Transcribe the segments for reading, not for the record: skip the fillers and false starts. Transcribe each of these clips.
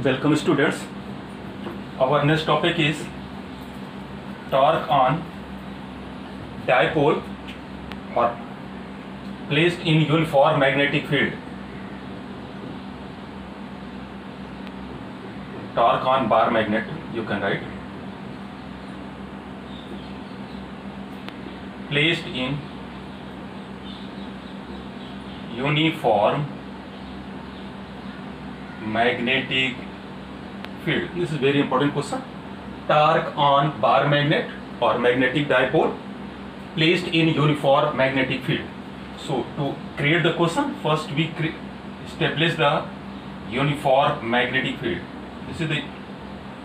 Welcome students. Our next topic is torque on dipole or placed in uniform magnetic field. Torque on bar magnet, you can write. Placed in uniform magnetic field. This is very important question. Torque on bar magnet or magnetic dipole placed in uniform magnetic field. So to create the question, first we establish the uniform magnetic field. This is the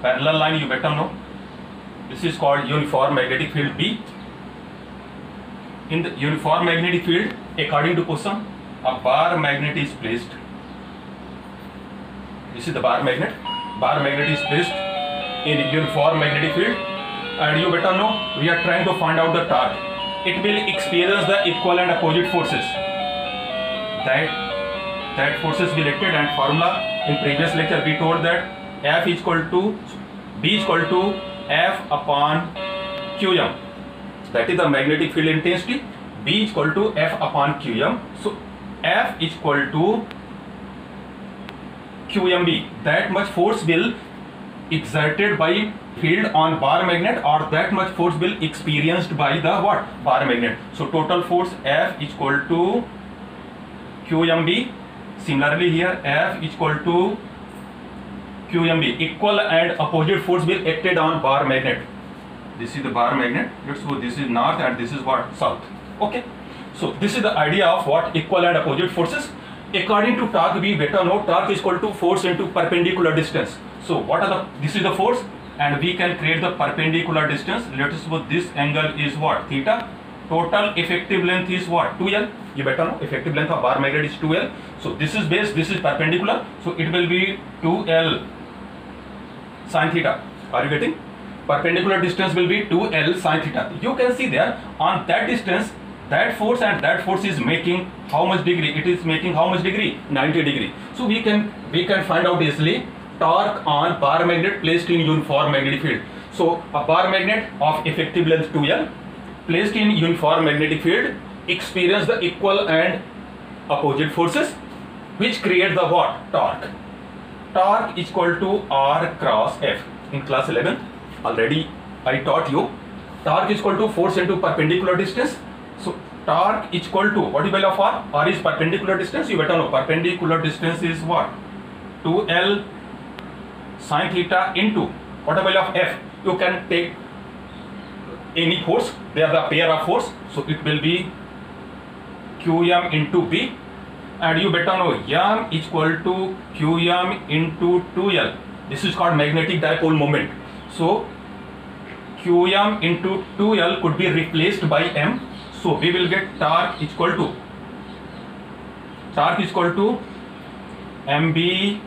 parallel line, you better know. This is called uniform magnetic field B. In the uniform magnetic field, according to question, a bar magnet is placed. This is the bar magnet. Bar magnet is placed in uniform magnetic field, and you better know we are trying to find out the torque. It will experience the equal and opposite forces. That forces will acted, and formula in previous lecture we told that F is equal to B is equal to F upon Qm. That is the magnetic field intensity. B is equal to F upon Qm. So F is equal to QMB. That much force will exerted by field on bar magnet, or that much force will experienced by the what? Bar magnet. So total force F is equal to QMB. Similarly here F is equal to QMB. Equal and opposite force will acted on bar magnet. This is the bar magnet. So this is north and this is what? South. Okay. So this is the idea of what? Equal and opposite forces. According to torque, we better know torque is equal to force into perpendicular distance. So what are the? This is the force, and we can create the perpendicular distance. Let us suppose this angle is what? Theta. Total effective length is what? 2L. You better know effective length of bar magnet is 2L. So this is base, this is perpendicular. So it will be 2L sin theta. Are you getting? Perpendicular distance will be 2L sin theta. You can see there on that distance, that force and that force is making how much degree? It is making how much degree? 90 degree. So we can find out easily torque on bar magnet placed in uniform magnetic field. So a bar magnet of effective length 2L placed in uniform magnetic field experience the equal and opposite forces which create the what? Torque. Torque is equal to R cross F. In class 11 already I taught you torque is equal to force into perpendicular distance. So torque is equal to what is value of R? R is perpendicular distance. You better know perpendicular distance is what? 2L sin theta into what is value of F? You can take any force. They are the pair of force. So it will be Qm into B. And you better know M is equal to Qm into 2L. This is called magnetic dipole moment. So Qm into 2L could be replaced by M. So we will get torque is equal to MB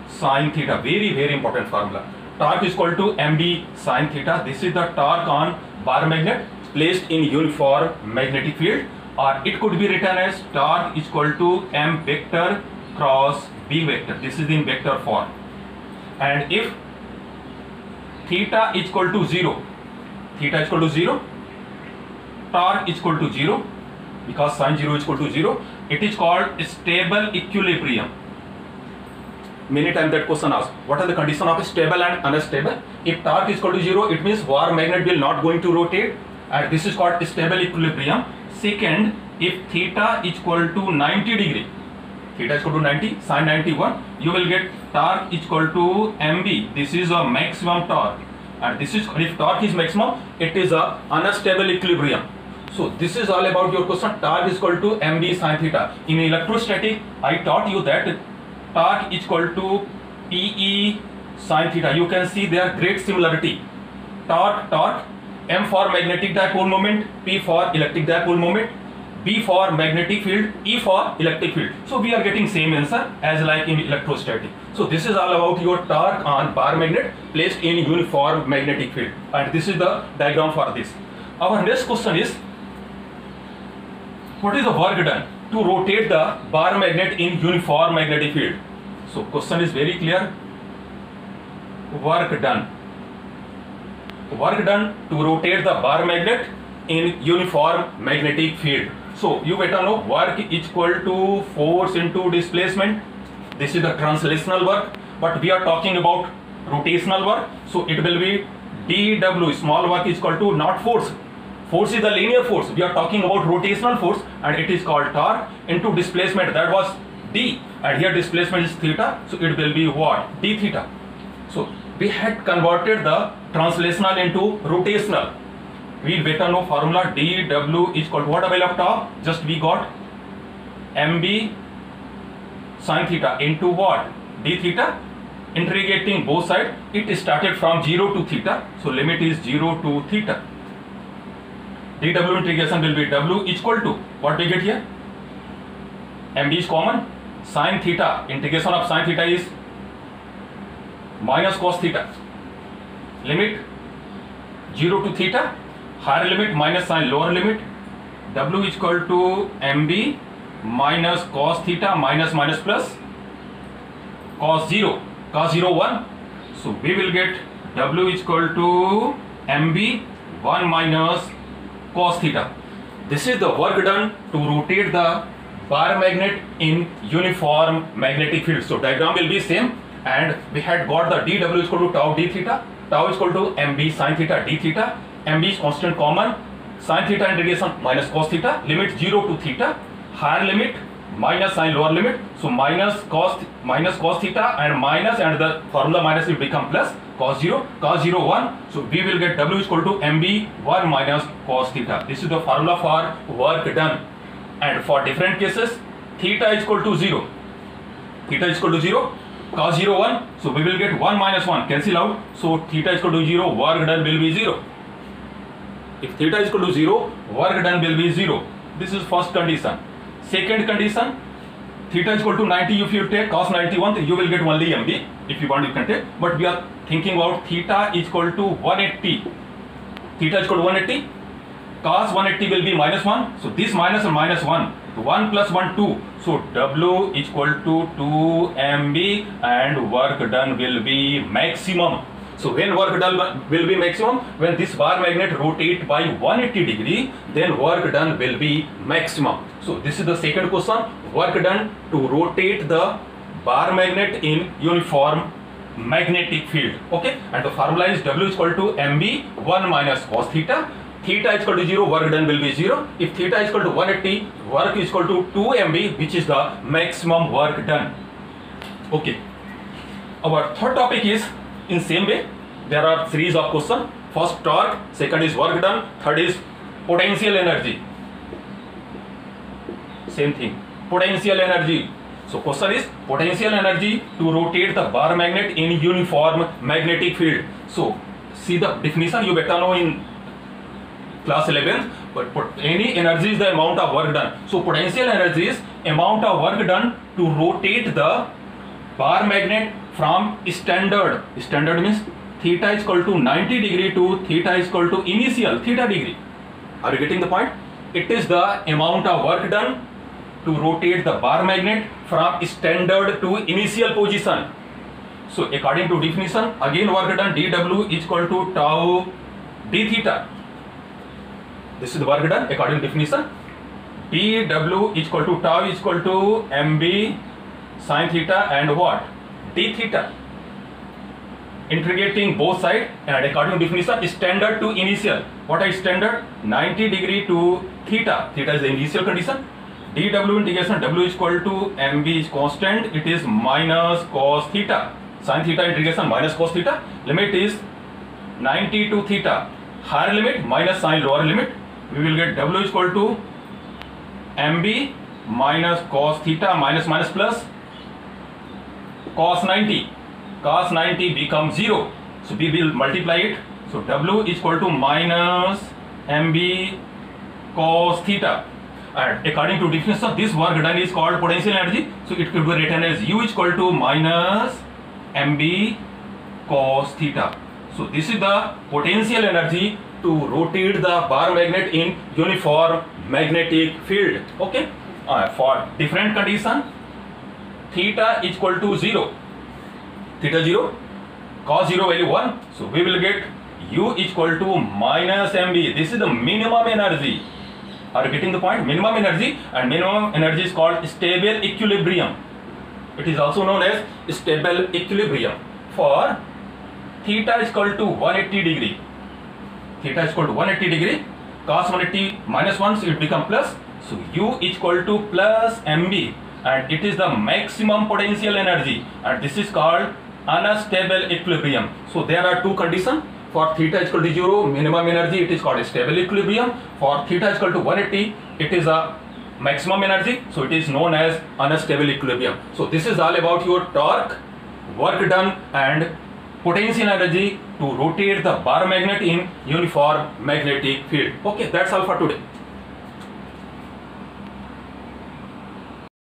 sin theta. Very important formula. Torque is equal to MB sin theta. This is the torque on bar magnet placed in uniform magnetic field, or it could be written as torque is equal to M vector cross B vector. This is in vector form. And if theta is equal to 0, torque is equal to 0, because sin 0 is equal to 0, it is called stable equilibrium. Many times that question asked, what are the condition of stable and unstable? If torque is equal to 0, it means bar magnet will not going to rotate, and this is called stable equilibrium. Second, if theta is equal to 90 degree, theta is equal to 90, sin 91, you will get torque is equal to MB. This is a maximum torque, and this is, if torque is maximum, it is a unstable equilibrium. So this is all about your question. Torque is equal to MB sin theta. In electrostatic, I taught you that torque is equal to PE sin theta. You can see there great similarity. Torque, M for magnetic dipole moment, P for electric dipole moment, B for magnetic field, E for electric field. So we are getting same answer as like in electrostatic. So this is all about your torque on bar magnet placed in uniform magnetic field, and this is the diagram for this. Our next question is, what is the work done to rotate the bar magnet in uniform magnetic field? So question is very clear. work done. Work done to rotate the bar magnet in uniform magnetic field. So you better know work is equal to force into displacement. This is the translational work, but we are talking about rotational work. So it will be dW, small work, is equal to not force. Force is the linear force. We are talking about rotational force, and it is called torque, into displacement. That was d, and here displacement is theta. So it will be what? D theta. So we had converted the translational into rotational. We better know formula dW is equal to what I left off? Just we got mb sin theta into what? D theta. Integrating both sides, it started from 0 to theta. So limit is 0 to theta. dW integration will be W is equal to what we get here? mb is common. Sin theta, integration of sin theta is minus cos theta. Limit 0 to theta. Higher limit minus sin lower limit. W is equal to mb minus cos theta minus minus plus cos 0. Cos 0 1. So we will get W is equal to mb 1 minus cos theta. This is the work done to rotate the bar magnet in uniform magnetic field. So diagram will be same, and we had got the dW is equal to tau d theta. Tau is equal to mb sin theta d theta. mb is constant common. Sin theta integration minus cos theta. Limit 0 to theta. Higher limit minus sin lower limit. So minus cos theta and minus, and the formula minus will become plus cos 0. Cos 0 1. So we will get W is equal to mb 1 minus cos theta. This is the formula for work done. And for different cases, theta is equal to 0. Theta is equal to 0. Cos 0 1. So we will get 1 minus 1 cancel out. So theta is equal to 0. Work done will be 0. If theta is equal to 0, work done will be 0. This is first condition. Second condition, theta is equal to 90. If you take cos 91, you will get only mb. If you want, you can take. But we are thinking about theta is equal to 180. Theta is equal to 180. Cos 180 will be minus 1. So this minus and minus 1. 1 plus 1, 2. So W is equal to 2 mb, and work done will be maximum. So when work done will be maximum, when this bar magnet rotate by 180 degree, then work done will be maximum. So this is the second question. Work done to rotate the bar magnet in uniform magnetic field. Okay, and the formula is W is equal to mb 1 minus cos theta. Theta is equal to 0, work done will be 0. If theta is equal to 180, work is equal to 2 mb, which is the maximum work done. Okay. Our third topic is in same way. There are series of questions. First torque, second is work done, third is potential energy. Same thing. Potential energy. So question is potential energy to rotate the bar magnet in uniform magnetic field. So see the definition, you better know in class 11th, but any energy is the amount of work done. So potential energy is amount of work done to rotate the bar magnet from standard. Standard means theta is equal to 90 degree to theta is equal to initial theta degree. Are you getting the point? It is the amount of work done to rotate the bar magnet from standard to initial position. So according to definition, again work done dW is equal to tau d theta. This is the work done according to definition. dW is equal to tau is equal to mb sin theta and what? D theta. Integrating both sides, and according to definition, standard to initial. What is standard? 90 degree to theta. Theta is the initial condition. dW integration, W is equal to mb is constant. It is minus cos theta. Sin theta integration minus cos theta. Limit is 90 to theta. Higher limit minus sin lower limit. We will get W is equal to mb minus cos theta minus minus plus cos 90. Cos 90 becomes 0. So we will multiply it. So W is equal to minus mb cos theta. And according to definition, this work done is called potential energy. So it could be written as U is equal to minus mb cos theta. So this is the potential energy to rotate the bar magnet in uniform magnetic field. Okay. For different condition, theta is equal to 0. Theta 0. cos 0 value 1. So we will get U is equal to minus mb. This is the minimum energy. Are you getting the point? Minimum energy, and minimum energy is called stable equilibrium. It is also known as stable equilibrium for theta is equal to 180 degree. Theta is equal to 180 degree. Cos 180 minus 1, so it become plus. So U is equal to plus mb, and it is the maximum potential energy, and this is called unstable equilibrium. So there are two conditions. For theta is equal to 0, minimum energy, it is called stable equilibrium. For theta is equal to 180, it is a maximum energy, so it is known as unstable equilibrium. So this is all about your torque, work done, and potential energy to rotate the bar magnet in uniform magnetic field. Okay, that's all for today.